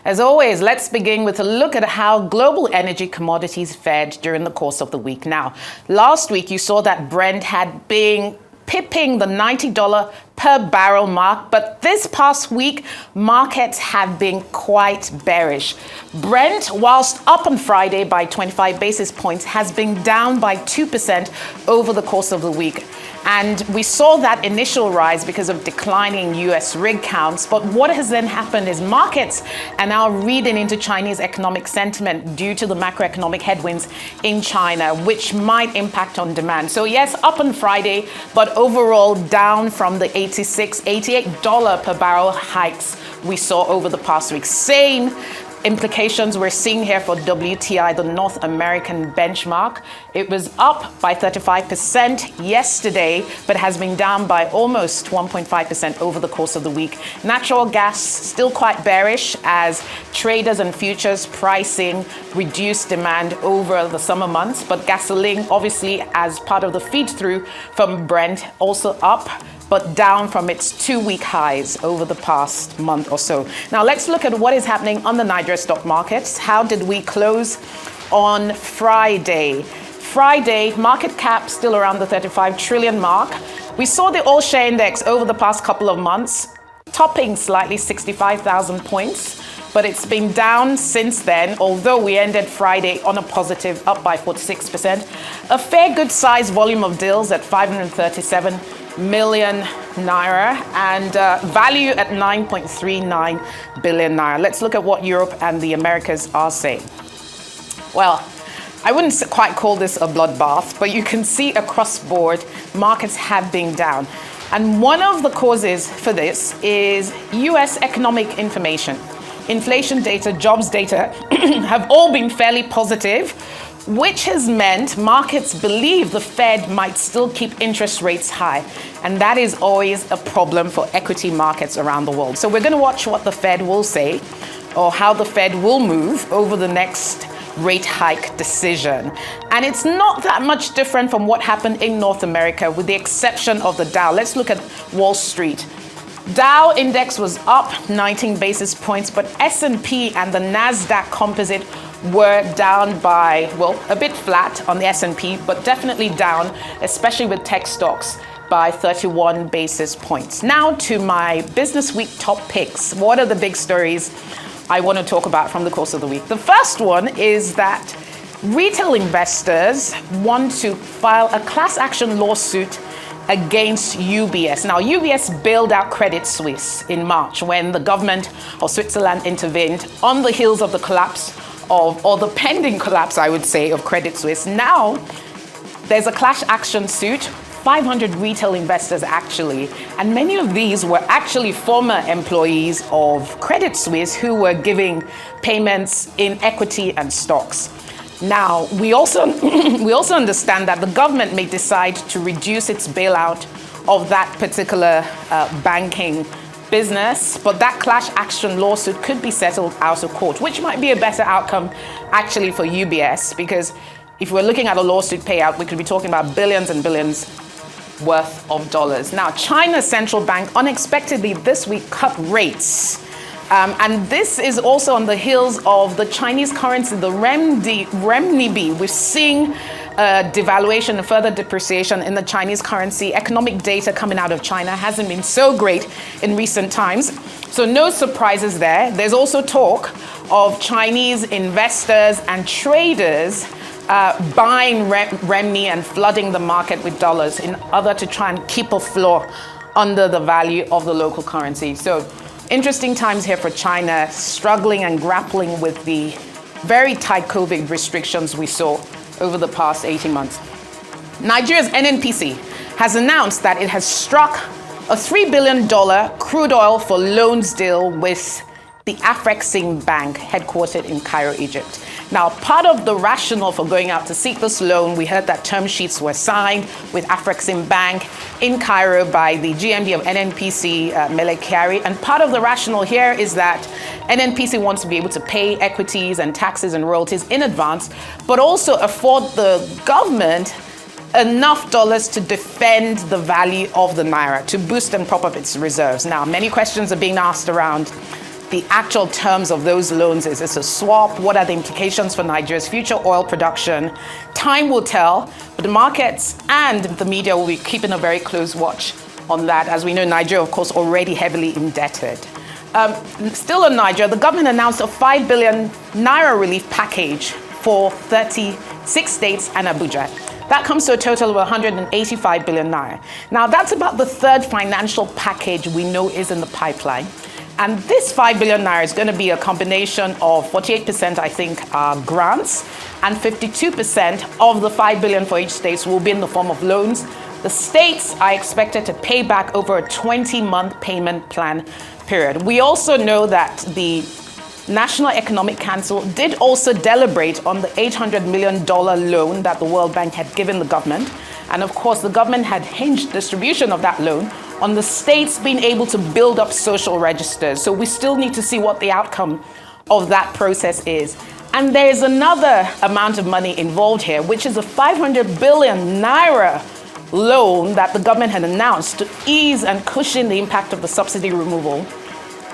As always, let's begin with a look at how global energy commodities fared during the course of the week. Now, last week you saw that Brent had been pipping the $90 per barrel mark, but this past week, markets have been quite bearish. Brent, whilst up on Friday by 25 basis points, has been down by 2% over the course of the week. And we saw that initial rise because of declining US rig counts. But what has then happened is markets are now reading into Chinese economic sentiment due to the macroeconomic headwinds in China, which might impact on demand. So yes, up on Friday, but overall down from the $86, $88 per barrel hikes we saw over the past week. Same implications we're seeing here for WTI, the North American benchmark. It was up by 35% yesterday, but has been down by almost 1.5% over the course of the week. Natural gas still quite bearish as traders and futures pricing reduced demand over the summer months, but gasoline, obviously, as part of the feed through from Brent, also up, but down from its 2-week highs over the past month or so. Now let's look at what is happening on the Nigeria stock markets. How did we close on Friday? Friday, market cap still around the 35 trillion mark. We saw the all share index over the past couple of months, topping slightly 65,000 points, but it's been down since then, although we ended Friday on a positive, up by 46%. A fair good size volume of deals at 537 million naira and value at 9.39 billion naira. Let's look at what Europe and the Americas are saying. Well, I wouldn't quite call this a bloodbath, but you can see across board markets have been down. And one of the causes for this is US economic information. Inflation data, jobs data have all been fairly positive, which has meant markets believe the Fed might still keep interest rates high. And that is always a problem for equity markets around the world. So we're going to watch what the Fed will say or how the Fed will move over the next rate hike decision. And it's not that much different from what happened in North America, with the exception of the Dow. Let's look at Wall Street. Dow index was up 19 basis points, but S&P and the NASDAQ composite were down by, well, a bit flat on the S&P, but definitely down, especially with tech stocks, by 31 basis points. Now to my Business Week top picks. What are the big stories I want to talk about from the course of the week? The first one is that retail investors want to file a class action lawsuit against UBS. Now, UBS bailed out Credit Suisse in March when the government of Switzerland intervened on the heels of the collapse of, or the pending collapse, I would say, of Credit Suisse. Now, there's a class action suit, 500 retail investors actually, and many of these were actually former employees of Credit Suisse who were giving payments in equity and stocks. Now, we also understand that the government may decide to reduce its bailout of that particular banking business, but that class action lawsuit could be settled out of court, which might be a better outcome actually for UBS, because if we're looking at a lawsuit payout, we could be talking about billions and billions worth of dollars. Now, China's central bank unexpectedly this week cut rates. And this is also on the heels of the Chinese currency, the renminbi. We're seeing devaluation and further depreciation in the Chinese currency. Economic data coming out of China hasn't been so great in recent times. So no surprises there. There's also talk of Chinese investors and traders buying renminbi and flooding the market with dollars in order to try and keep a floor under the value of the local currency. So interesting times here for China, struggling and grappling with the very tight COVID restrictions we saw over the past 18 months. Nigeria's NNPC has announced that it has struck a $3 billion crude oil for loans deal with the Afrexim Bank, headquartered in Cairo, Egypt. Now, part of the rationale for going out to seek this loan, we heard that term sheets were signed with Afrexim Bank in Cairo by the GMD of NNPC, Mele Kyari. And part of the rationale here is that NNPC wants to be able to pay equities and taxes and royalties in advance, but also afford the government enough dollars to defend the value of the naira, to boost and prop up its reserves. Now, many questions are being asked around the actual terms of those loans. Is this a swap? What are the implications for Nigeria's future oil production? Time will tell, but the markets and the media will be keeping a very close watch on that. As we know, Nigeria, of course, already heavily indebted. Still on Nigeria, the government announced a 5 billion naira relief package for 36 states and Abuja. That comes to a total of 185 billion naira. Now, that's about the third financial package we know is in the pipeline. And this 5 billion naira is going to be a combination of 48%, I think, are grants, and 52% of the 5 billion for each state will be in the form of loans. The states are expected to pay back over a 20-month payment plan period. We also know that the National Economic Council did also deliberate on the $800 million loan that the World Bank had given the government. And of course, the government had hinged distribution of that loan on the states being able to build up social registers. So we still need to see what the outcome of that process is. And there's another amount of money involved here, which is a 500 billion naira loan that the government had announced to ease and cushion the impact of the subsidy removal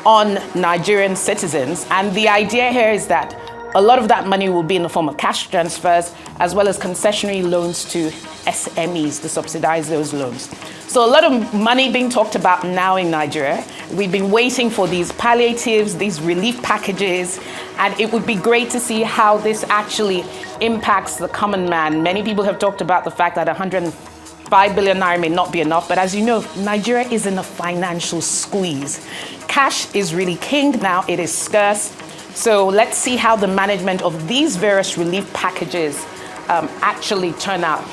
on Nigerian citizens. And the idea here is that a lot of that money will be in the form of cash transfers, as well as concessionary loans to SMEs to subsidize those loans. So a lot of money being talked about now in Nigeria. We've been waiting for these palliatives, these relief packages, and it would be great to see how this actually impacts the common man. Many people have talked about the fact that 105 billion naira may not be enough, but as you know, Nigeria is in a financial squeeze. Cash is really king now, it is scarce. So let's see how the management of these various relief packages actually turn out.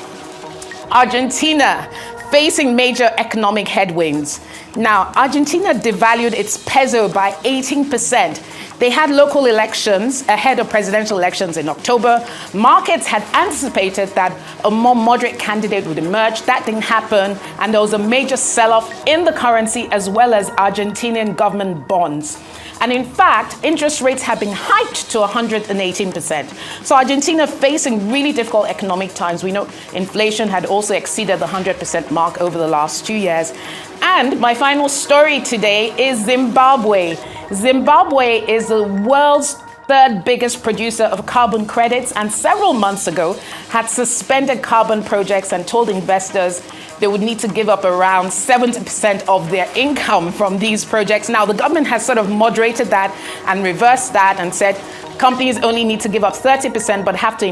Argentina facing major economic headwinds. Now, Argentina devalued its peso by 18%. They had local elections ahead of presidential elections in October. Markets had anticipated that a more moderate candidate would emerge. That didn't happen, and there was a major sell-off in the currency as well as Argentinian government bonds. And in fact, interest rates have been hiked to 118%. So Argentina facing really difficult economic times. We know inflation had also exceeded the 100% mark over the last 2 years. And my final story today is Zimbabwe. Zimbabwe is the world's third biggest producer of carbon credits, and several months ago had suspended carbon projects and told investors they would need to give up around 70% of their income from these projects. Now, the government has sort of moderated that and reversed that and said companies only need to give up 30%, but have to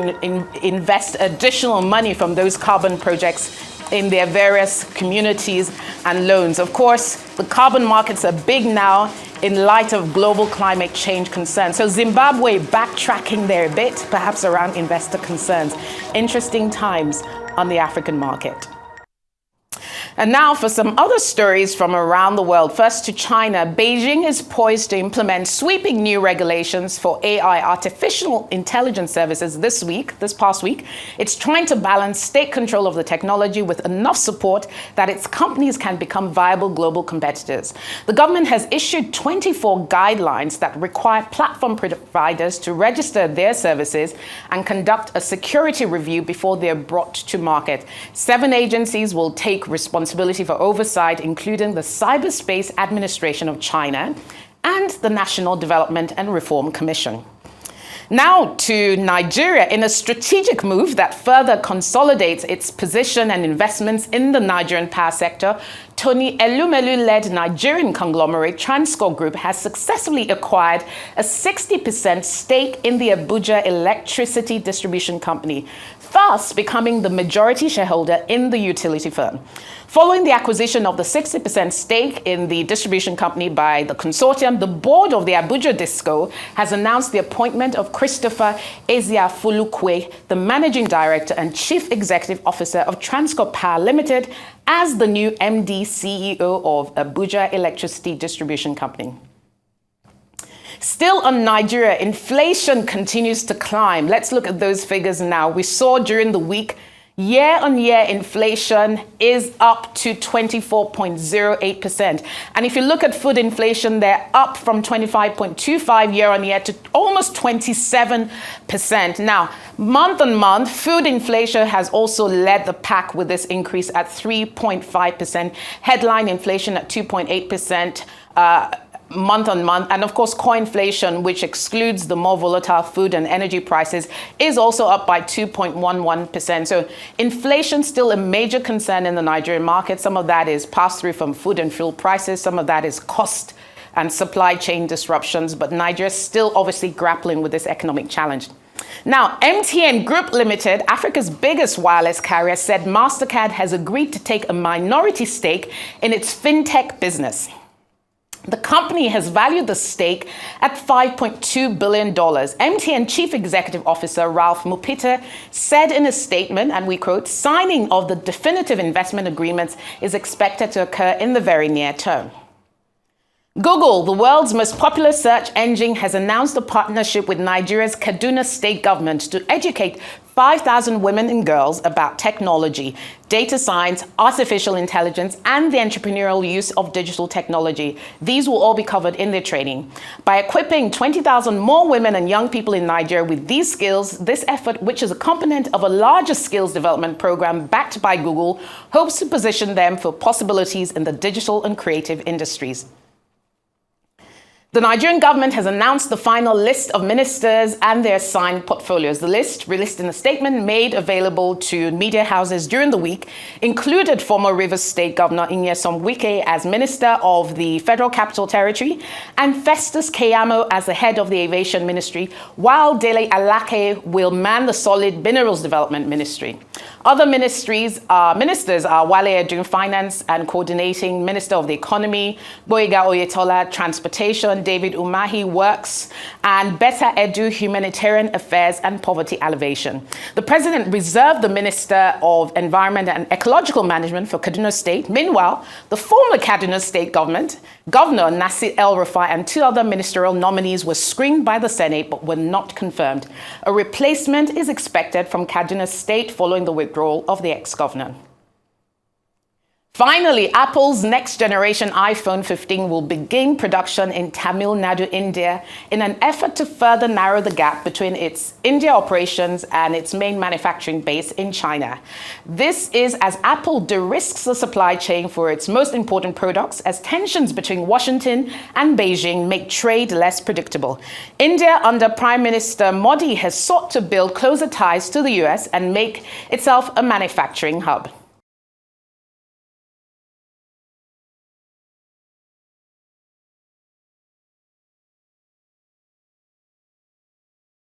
invest additional money from those carbon projects in their various communities and loans. Of course, the carbon markets are big now in light of global climate change concerns. So Zimbabwe backtracking there a bit, perhaps around investor concerns. Interesting times on the African market. And now for some other stories from around the world. First to China. Beijing is poised to implement sweeping new regulations for AI, artificial intelligence services this past week. It's trying to balance state control of the technology with enough support that its companies can become viable global competitors. The government has issued 24 guidelines that require platform providers to register their services and conduct a security review before they're brought to market. 7 agencies will take responsibility for oversight, including the Cyberspace Administration of China and the National Development and Reform Commission. Now to Nigeria, in a strategic move that further consolidates its position and investments in the Nigerian power sector, Tony Elumelu-led Nigerian conglomerate Transcorp Group has successfully acquired a 60% stake in the Abuja Electricity Distribution Company, thus becoming the majority shareholder in the utility firm. Following the acquisition of the 60% stake in the distribution company by the consortium, the board of the Abuja Disco has announced the appointment of Christopher Ezeafulukwe, the managing director and chief executive officer of Transcorp Power Limited, as the new MD CEO of Abuja Electricity Distribution Company. Still on Nigeria, inflation continues to climb. Let's look at those figures now. We saw during the week, year-on-year inflation is up to 24.08%. And if you look at food inflation, they're up from 25.25 year-on-year to almost 27%. Now, month-on-month, food inflation has also led the pack with this increase at 3.5%. Headline inflation at 2.8%. month on month. And of course, core inflation, which excludes the more volatile food and energy prices, is also up by 2.11%. So inflation still a major concern in the Nigerian market. Some of that is passed through from food and fuel prices. Some of that is cost and supply chain disruptions. But Nigeria is still obviously grappling with this economic challenge. Now, MTN Group Limited, Africa's biggest wireless carrier, said MasterCard has agreed to take a minority stake in its fintech business. The company has valued the stake at $5.2 billion. MTN Chief Executive Officer Ralph Mupita said in a statement, and we quote, "Signing of the definitive investment agreements is expected to occur in the very near term." Google, the world's most popular search engine, has announced a partnership with Nigeria's Kaduna state government to educate 5,000 women and girls about technology, data science, artificial intelligence, and the entrepreneurial use of digital technology. These will all be covered in their training. By equipping 20,000 more women and young people in Nigeria with these skills, this effort, which is a component of a larger skills development program backed by Google, hopes to position them for possibilities in the digital and creative industries. The Nigerian government has announced the final list of ministers and their assigned portfolios. The list, released in a statement made available to media houses during the week, included former Rivers State Governor Nyesom Wike as Minister of the Federal Capital Territory and Festus Keyamo as the head of the Aviation Ministry, while Dele Alake will man the Solid Minerals Development Ministry. Other ministers are Wale Edun, Finance and Coordinating Minister of the Economy, Boyega Oyetola, Transportation, David Umahi, Works, and Betta Edu, Humanitarian Affairs and Poverty Alleviation. The president reserved the Minister of Environment and Ecological Management for Kaduna State. Meanwhile, the former Kaduna State government, Governor Nasir El-Rufai, and two other ministerial nominees were screened by the Senate but were not confirmed. A replacement is expected from Kaduna State following the withdrawal of the ex-governor. Finally, Apple's next-generation iPhone 15 will begin production in Tamil Nadu, India, in an effort to further narrow the gap between its India operations and its main manufacturing base in China. This is as Apple de-risks the supply chain for its most important products as tensions between Washington and Beijing make trade less predictable. India, under Prime Minister Modi, has sought to build closer ties to the US and make itself a manufacturing hub.